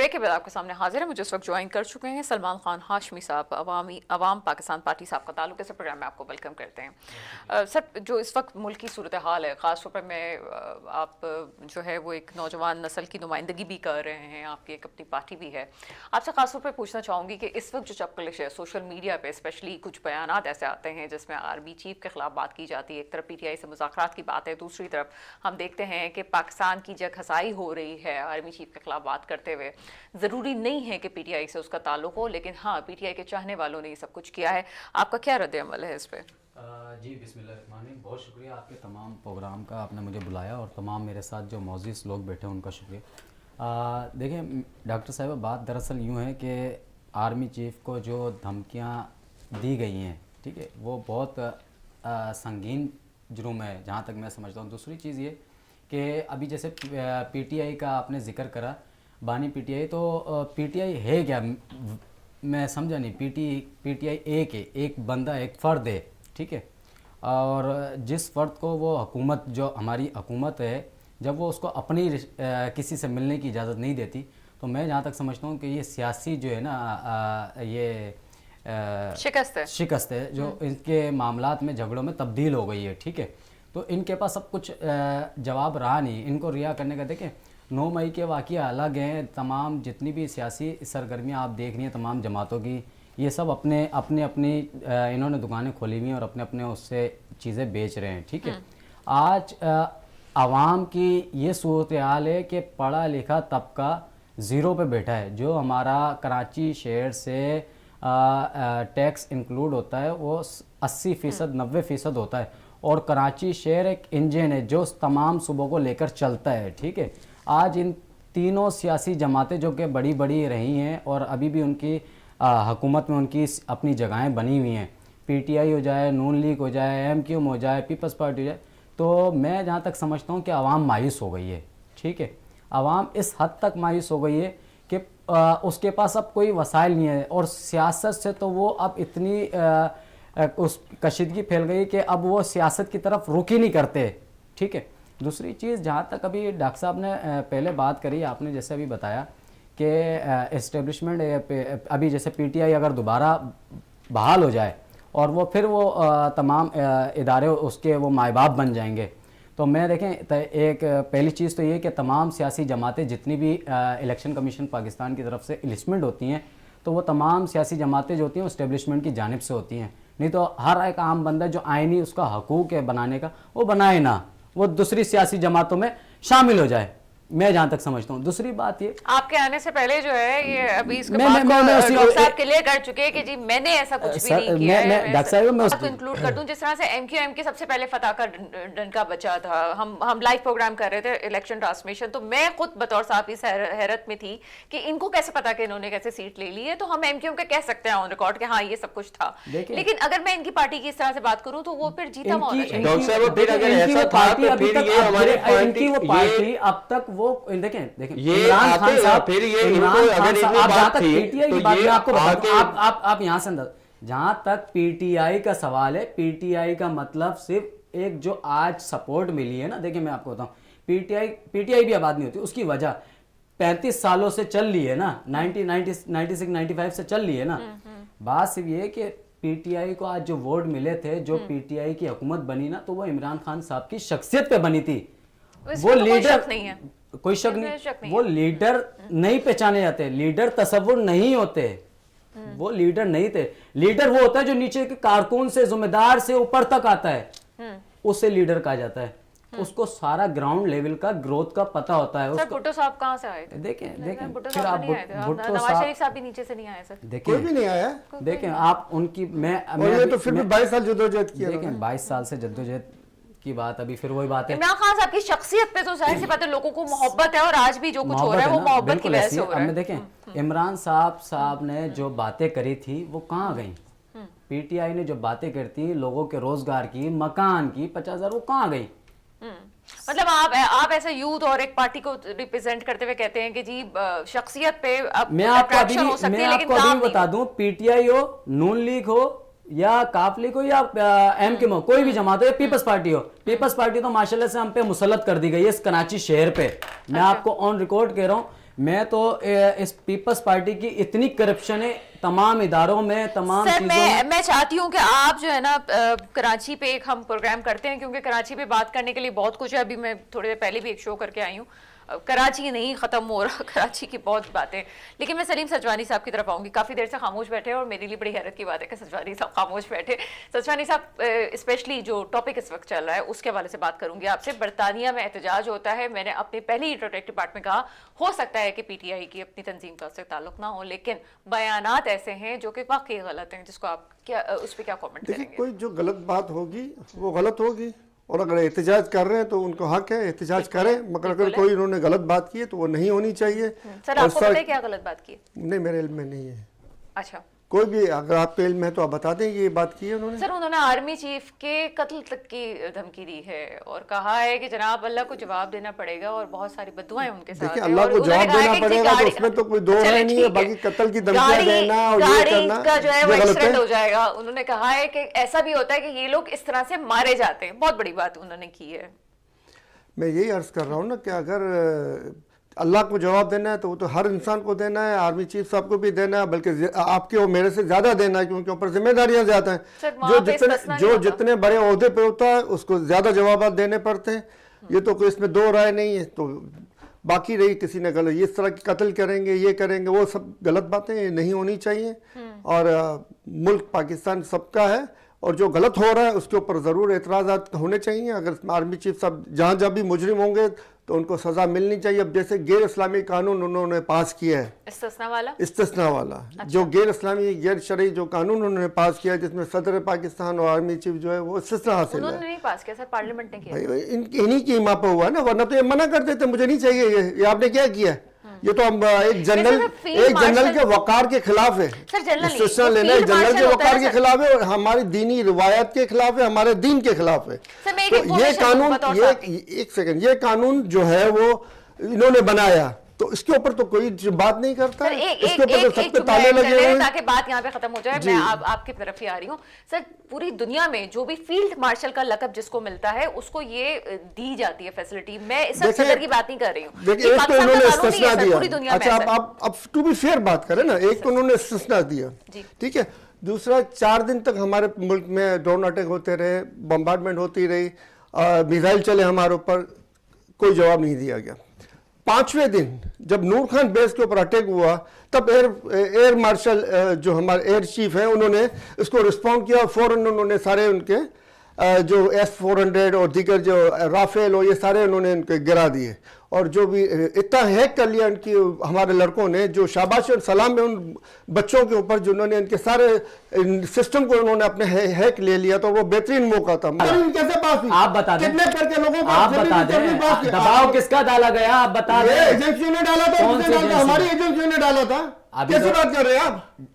Break کے بعد آپ کے سامنے حاضر ہیں. مجھے اس وقت جوائن کر چکے ہیں سلمان خان ہاشمی صاحب, عوام پاکستان پارٹی سے آپ کا تعلق ہے. اس پروگرام میں آپ کو ویلکم کرتے ہیں. سر, جو اس وقت ملک کی صورتحال ہے, خاص طور پر میں آپ جو ہے وہ ایک نوجوان نسل کی نمائندگی بھی کر رہے ہیں, آپ کی ایک اپنی پارٹی بھی ہے, آپ سے خاص طور پر پوچھنا چاہوں گی کہ اس وقت جو چپکلش ہے سوشل میڈیا پہ, اسپیشلی کچھ بیانات ایسے آتے ہیں جس میں آرمی چیف کے خلاف بات کی جاتی ہے, ایک طرف پی ٹی آئی سے مذاکرات کی بات ہے, دوسری طرف ہم دیکھتے ہیں کہ پاکستان کی جگ ہسائی ہو رہی ہے آرمی چیف کے خلاف بات کرتے ہوئے. ضروری نہیں ہے کہ پی ٹی آئی سے اس کا تعلق ہو, لیکن ہاں پی ٹی آئی کے چاہنے والوں نے یہ سب کچھ کیا ہے. آپ کا کیا رد عمل ہے اس پہ؟ جی بسم اللہ الرحمن الرحیم, بہت شکریہ آپ کے تمام پروگرام کا, آپ نے مجھے بلایا, اور تمام میرے ساتھ جو معزز لوگ بیٹھے ہیں ان کا شکریہ. دیکھیں ڈاکٹر صاحب, بات دراصل یوں ہے کہ آرمی چیف کو جو دھمکیاں دی گئی ہیں, ٹھیک ہے, وہ بہت سنگین جرم ہے جہاں تک میں سمجھتا ہوں. دوسری چیز یہ کہ ابھی جیسے پی ٹی آئی کا آپ نے ذکر کرا, بانی پی ٹی آئی, تو پی ٹی آئی ہے کیا, میں سمجھا نہیں. پی ٹی آئی ایک بندہ, ایک فرد ہے, ٹھیک ہے, اور جس فرد کو وہ حکومت, جو ہماری حکومت ہے, جب وہ اس کو اپنی کسی سے ملنے کی اجازت نہیں دیتی, تو میں جہاں تک سمجھتا ہوں کہ یہ سیاسی جو ہے نا, یہ شکست ہے جو ان کے معاملات میں, جھگڑوں میں تبدیل ہو گئی ہے, ٹھیک ہے. تو ان کے پاس اب کچھ جواب رہا نہیں ان کو رہا کرنے کا. دیکھیں 9 مئی کے واقعہ الگ ہیں, تمام جتنی بھی سیاسی سرگرمیاں آپ دیکھ رہی ہیں تمام جماعتوں کی, یہ سب اپنی انہوں نے دکانیں کھولی ہوئی ہیں اور اپنے اس سے چیزیں بیچ رہے ہیں, ٹھیک ہے. آج عوام کی یہ صورتحال ہے کہ پڑھا لکھا طبقہ زیرو پہ بیٹھا ہے. جو ہمارا کراچی شہر سے ٹیکس انکلوڈ ہوتا ہے وہ 80% 90% ہوتا ہے, اور کراچی شہر ایک انجن ہے جو تمام صوبوں کو لے کر چلتا ہے, ٹھیک ہے. آج ان تینوں سیاسی جماعتیں جو کہ بڑی بڑی رہی ہیں اور ابھی بھی ان کی حکومت میں ان کی اپنی جگہیں بنی ہوئی ہیں, پی ٹی آئی ہو جائے, نون لیگ ہو جائے, ایم کیو ایم ہو جائے, پیپلز پارٹی ہو جائے, تو میں جہاں تک سمجھتا ہوں کہ عوام مایوس ہو گئی ہے, ٹھیک ہے. عوام اس حد تک مایوس ہو گئی ہے کہ اس کے پاس اب کوئی وسائل نہیں ہے, اور سیاست سے تو وہ اب اتنی اس کشیدگی پھیل گئی کہ اب وہ سیاست کی طرف رخ ہی نہیں کرتے, ٹھیک ہے. دوسری چیز, جہاں تک ابھی ڈاکٹر صاحب نے پہلے بات کری, آپ نے جیسے ابھی بتایا کہ اسٹیبلشمنٹ, ابھی جیسے پی ٹی آئی اگر دوبارہ بحال ہو جائے اور وہ پھر وہ تمام ادارے اس کے وہ مائے باپ بن جائیں گے, تو میں دیکھیں ایک پہلی چیز تو یہ کہ تمام سیاسی جماعتیں جتنی بھی الیکشن کمیشن پاکستان کی طرف سے السٹمنٹ ہوتی ہیں, تو وہ تمام سیاسی جماعتیں جو ہوتی ہیں وہ اسٹیبلشمنٹ کی جانب سے ہوتی ہیں. نہیں تو ہر ایک عام بندہ جو آئینی اس کا حقوق ہے بنانے کا, وہ بنائے نہ, وہ دوسری سیاسی جماعتوں میں شامل ہو جائے, میں جہاں تک سمجھتا ہوں. دوسری بات یہ, آپ کے آنے سے پہلے جو ہے یہ ابھی اس کے بعد ڈاکٹر صاحب کلیئر کر چکے ہیں کہ جی میں نے ایسا کچھ بھی نہیں کیا ہے. ڈاکٹر صاحب میں انکلوڈ کر دوں, جس طرح سے ایم کیو ایم کے سب سے پہلے فتح کا ڈنکا بچا تھا, ہم لائیو پروگرام کر رہے تھے الیکشن ٹرانسمیشن, تو میں خود بطور صحافی حیرت میں تھی کہ ان کو کیسے پتا کہ انہوں نے کیسے سیٹ لے لی ہے. تو ہم ایم کیو ایم کا کہہ سکتے ہیں آن ریکارڈ کہ ہاں یہ سب کچھ تھا, لیکن اگر میں ان کی پارٹی کی اس طرح سے بات کروں تو وہ پھر جیتا ہوا ہونا چاہیے. ڈاکٹر صاحب پھر اگر ایسا تھا تو پھر یہ ہماری پارٹی اب تک وہ دیکھیں عمران خان صاحب, پھر یہ جہاں تک پی ٹی آئی کی بات میں آپ کو بتاؤں, آپ یہاں سے اندر, جہاں تک پی ٹی آئی کا سوال ہے, پی ٹی آئی کا مطلب صرف ایک جو آج سپورٹ ملی ہے نا, دیکھیں میں آپ کو بتاؤں, پی ٹی آئی بھی آباد نہیں ہوتی, اس کی وجہ 35 سالوں سے چل لی ہے نا, 1996-95 سے چل لی ہے نا. بات صرف یہ ہے کہ پی ٹی آئی کو آج جو ووٹ ملے تھے, جو پی ٹی آئی کی حکومت بنی نا, تو وہ عمران خان صاحب کی شخصیت پہ بنی تھی. وہ لیڈر کوئی شک نہیں, وہ لیڈر نہیں پہچانے جاتے, لیڈر تصور نہیں ہوتے, وہ لیڈر نہیں تھے. لیڈر وہ ہوتا ہے جو نیچے کے کارکن سے, ذمہ دار سے اوپر تک آتا ہے, اسے لیڈر کہا جاتا ہے. اس کو سارا گراؤنڈ لیول کا گروتھ کا پتہ ہوتا ہے. سر بھٹو صاحب کہاں سے آئے تھے؟ دیکھیں پھر آپ نواز شریف صاحب بھی نیچے سے نہیں آئے سر, کوئی بھی نہیں آیا. دیکھیں آپ ان کی, میں تو پھر بھی 22 سال جدوجہد کیا. دیکھیں 22 سال سے جدوجہد کی بات, ابھی پھر وہی بات ہے. عمران خان صاحب کی شخصیت پہ تو ظاہر سی بات ہے لوگوں کو محبت ہے, اور آج بھی جو کچھ ہو رہا ہے وہ محبت کی وجہ سے ہو رہا ہے. دیکھیں عمران صاحب نے جو باتیں کری تھی وہ کہاں گئیں؟ پی ٹی آئی نے جو باتیں کرتی لوگوں کے روزگار کی, مکان کی, 50,000, وہ کہاں گئی؟ مطلب آپ ایسے یوتھ اور ایک پارٹی کو ریپرزینٹ کرتے ہوئے کہتے ہیں کہ جی شخصیت پہ میں آپ کو ابھی بتا دوں, P T I who, known league ہو, یا کاف لیگ ہو, یا ایم کیو ایم ہو, کوئی بھی جماعت ہو, یا پیپلز پارٹی ہو, پیپلز پارٹی تو ماشاءاللہ سے ہم پہ مسلط کر دی گئی ہے اس کراچی شہر پہ. میں آپ کو آن ریکارڈ کہہ رہا ہوں, میں تو اس پیپلز پارٹی کی اتنی کرپشن ہے تمام اداروں میں, تمام سر چیزوں میں چاہتی ہوں کہ آپ جو ہے نا کراچی پہ ایک ہم پروگرام کرتے ہیں, کیونکہ کراچی پہ بات کرنے کے لیے بہت کچھ ہے. ابھی میں تھوڑی دیر پہلے بھی ایک شو کر کے آئی ہوں, کراچی نہیں ختم ہو رہا, کراچی کی بہت باتیں. لیکن میں سلیم سچوانی صاحب کی طرف آؤں گی. کافی دیر سے خاموش بیٹھے اور میرے لیے بڑی حیرت کی بات ہے کہ سچوانی صاحب خاموش بیٹھے. سچوانی صاحب اسپیشلی جو ٹاپک اس وقت چل رہا ہے اس کے حوالے سے بات کروں گی آپ سے. برطانیہ میں احتجاج ہوتا ہے. میں نے اپنے پہلی انٹروڈکٹیو پارٹ میں کہا ہو سکتا ہے کہ پی ٹی آئی کی اپنی تنظیم کا اس سے تعلق نہ ہو, لیکن بیانات ایسے ہیں جو کہ واقعی غلط ہیں, جس کو آپ کیا اس پہ کیا کامنٹ کریں گے؟ کوئی جو غلط بات ہوگی وہ غلط ہوگی, اور اگر احتجاج کر رہے ہیں تو ان کو حق ہے احتجاج کریں, مگر اگر کوئی انہوں نے غلط بات کی ہے تو وہ نہیں ہونی چاہیے. سر آپ کو پتہ ہے کیا غلط بات کی ہے؟ نہیں, میرے علم میں نہیں ہے. اچھا, کوئی بھی اگر آپ کے علم ہے تو آپ بتا دیں یہ بات کی ہے انہوں نے. سر انہوں نے آرمی چیف کے قتل تک کی دھمکی دی ہے اور کہا ہے کہ جناب اللہ کو جواب دینا پڑے گا, اور بہت ساری بددعائیں ان کے ساتھ. دیکھیں اللہ کو جواب دینا پڑے گا تو اس میں تو کوئی دو رائے نہیں ہے, باقی قتل کی دھمکیاں دینا اور یہ کرنا کا جو ہے وہ یہ غلط ایکسیڈنٹ ہے. ہو جائے گا. انہوں نے کہا ہے کہ ایسا بھی ہوتا ہے کہ یہ لوگ اس طرح سے مارے جاتے ہیں. بہت بڑی بات انہوں نے کی ہے. میں یہی عرض کر رہا ہوں نا کہ اگر اللہ کو جواب دینا ہے تو وہ تو ہر انسان کو دینا ہے, آرمی چیف صاحب کو بھی دینا ہے, بلکہ آپ کے اور میرے سے زیادہ دینا ہے, کیونکہ اوپر ذمہ داریاں زیادہ ہیں. جو جتنے بڑے عہدے پہ ہوتا ہے اس کو زیادہ جوابات دینے پڑتے ہیں. یہ تو کوئی اس میں دو رائے نہیں ہے. تو باقی رہی کسی نے غلط اس طرح کی قتل کریں گے, یہ کریں گے, وہ سب غلط باتیں نہیں ہونی چاہیے. اور ملک پاکستان سب کا ہے, اور جو غلط ہو رہا ہے اس کے اوپر ضرور اعتراضات ہونے چاہیے. اگر آرمی چیف صاحب جہاں بھی مجرم ہوں گے تو ان کو سزا ملنی چاہیے. اب جیسے غیر اسلامی قانون انہوں نے پاس کیا ہے, استثناء والا جو غیر اسلامی غیر شرعی جو قانون انہوں نے پاس کیا ہے, جس میں صدر پاکستان اور آرمی چیف جو ہے وہ استثناء حاصل ہے. انہوں نے نہیں پاس کیا سر, پارلیمنٹ نے کیا. انہی کی ماں پہ ہوا ہے نا, ورنہ تو یہ منع کر دیتے مجھے نہیں چاہیے. یہ آپ نے کیا کیا ہے؟ یہ تو ہم ایک جنرل کے وقار کے خلاف ہے. استثناء لینا ایک جنرل کے وقار کے خلاف ہے, اور ہماری دینی روایات کے خلاف ہے, ہمارے دین کے خلاف ہے. یہ قانون ایک سیکنڈ, یہ قانون جو ہے وہ انہوں نے بنایا, تو اس کے اوپر تو کوئی بات نہیں کرتا. اس کے اوپر تو سب پہ تالے لگے ہوئے ہیں. تاکہ بات یہاں پہ ختم ہو جائے, میں آپ کی طرف ہی آ رہی ہوں. سر پوری دنیا میں جو بھی فیلڈ مارشل کا لقب جس کو ملتا ہے اس کو یہ دی جاتی ہے فیسلٹی. میں اس وقت صدر کی بات نہیں کر رہی ہوں. دیکھیں ایک تو انہوں نے استثناء دیا. اچھا آپ ٹو بی فیئر بات کریں نا, ایک تو انہوں نے استثناء دیا, ٹھیک ہے. دوسرا 4 دن تک ہمارے ملک میں ڈرون اٹیک ہوتے رہے, بمبارڈمنٹ ہوتی رہی, میزائل چلے ہمارے اوپر, کوئی جواب نہیں دیا گیا. 5ویں دن جب نور خان بیس کے اوپر اٹیک ہوا تب ایئر مارشل جو ہمارے ایئر چیف ہیں انہوں نے اس کو رسپونڈ کیا, اور فوراً انہوں نے سارے ان کے جو S-400 اور دیگر جو رافیل اور یہ سارے انہوں نے ان کے گرا دیے. اور جو بھی اتنا ہیک کر لیا ان کی ہمارے لڑکوں نے, جو شاباش اور سلام ہے ان بچوں کے اوپر جنہوں نے ان کے سارے سسٹم کو انہوں نے اپنے ہیک لے لیا. تو وہ بہترین موقع تھا. کیسے پاس ہوئی آپ بتا دیں, کتنے کر کے لوگوں کو آپ بتا دیں دباؤ کس کا ڈالا گیا, آپ بتا دیں. ایجنسیوں نے ڈالا تھا, ہماری ایجنسیوں نے ڈالا تھا. کیسے بات کر رہے ہیں آپ؟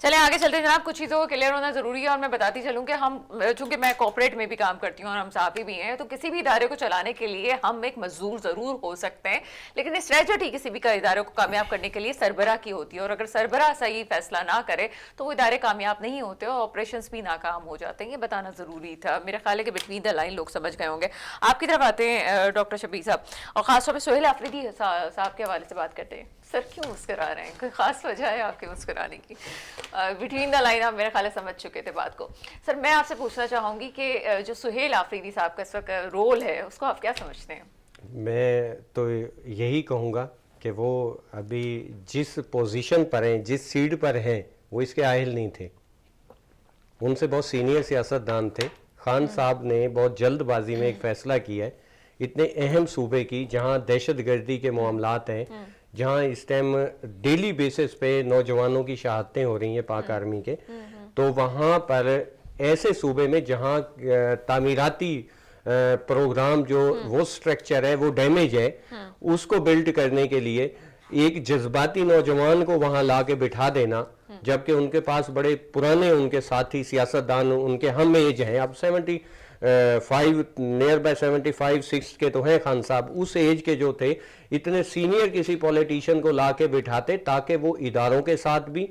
چلیں آگے چلتے ہیں جناب. کچھ چیزوں کو کلیئر ہونا ضروری ہے, اور میں بتاتی چلوں کہ ہم چونکہ میں کوپریٹ میں بھی کام کرتی ہوں اور ہم صحافی بھی ہیں, تو کسی بھی ادارے کو چلانے کے لیے ہم ایک مزدور ضرور ہو سکتے ہیں, لیکن اسٹریٹجی کسی بھی ادارے کو کامیاب کرنے کے لیے سربراہ کی ہوتی ہے, اور اگر سربراہ صحیح فیصلہ نہ کرے تو وہ ادارے کامیاب نہیں ہوتے اور آپریشنز بھی ناکام ہو جاتے ہیں. یہ بتانا ضروری تھا. میرے خیال ہے کہ بٹوین دا لائن لوگ سمجھ گئے ہوں گے. آپ کی طرف آتے ہیں ڈاکٹر شبیر صاحب, اور خاص طور پہ سہیل آفریدی صاحب کے حوالے سے بات کرتے ہیں. سر کیوں مسکرا رہے ہیں, کوئی خاص وجہ ہے آپ کے مسکرانے کی؟ بٹوین دا لائن آپ میرے خیال سمجھ چکے تھے بات کو. سر میں آپ سے پوچھنا چاہوں گی کہ جو سہیل آفریدی صاحب کا اس وقت رول ہے اس کو آپ کیا سمجھتے ہیں؟ میں تو یہی کہوں گا کہ وہ ابھی جس پوزیشن پر ہیں, جس سیٹ پر ہیں, وہ اس کے اہل نہیں تھے. ان سے بہت سینئر سیاستدان تھے. خان صاحب نے بہت جلد بازی میں ایک فیصلہ کیا ہے اتنے اہم صوبے کی, جہاں دہشت گردی کے معاملات ہیں, جہاں اس ٹائم ڈیلی بیسس پہ نوجوانوں کی شہادتیں ہو رہی ہیں پاک آرمی کے, تو وہاں پر ایسے صوبے میں جہاں تعمیراتی پروگرام جو وہ سٹرکچر ہے وہ ڈیمیج ہے, اس کو بلڈ کرنے کے لیے ایک جذباتی نوجوان کو وہاں لا کے بٹھا دینا, جبکہ ان کے پاس بڑے پرانے ان کے ساتھی سیاستدان ان کے ہم ایج ہیں, اب 75 نیئر بائی 75-6 کے تو ہیں خان صاحب, اس ایج کے جو تھے, اتنے سینئر کسی پولیٹیشین کو لا کے بٹھاتے تاکہ وہ اداروں کے ساتھ بھی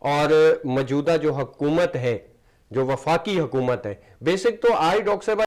اور موجودہ جو حکومت ہے, جو وفاقی حکومت ہے, بیسک تو آئی ڈاکٹر صاحب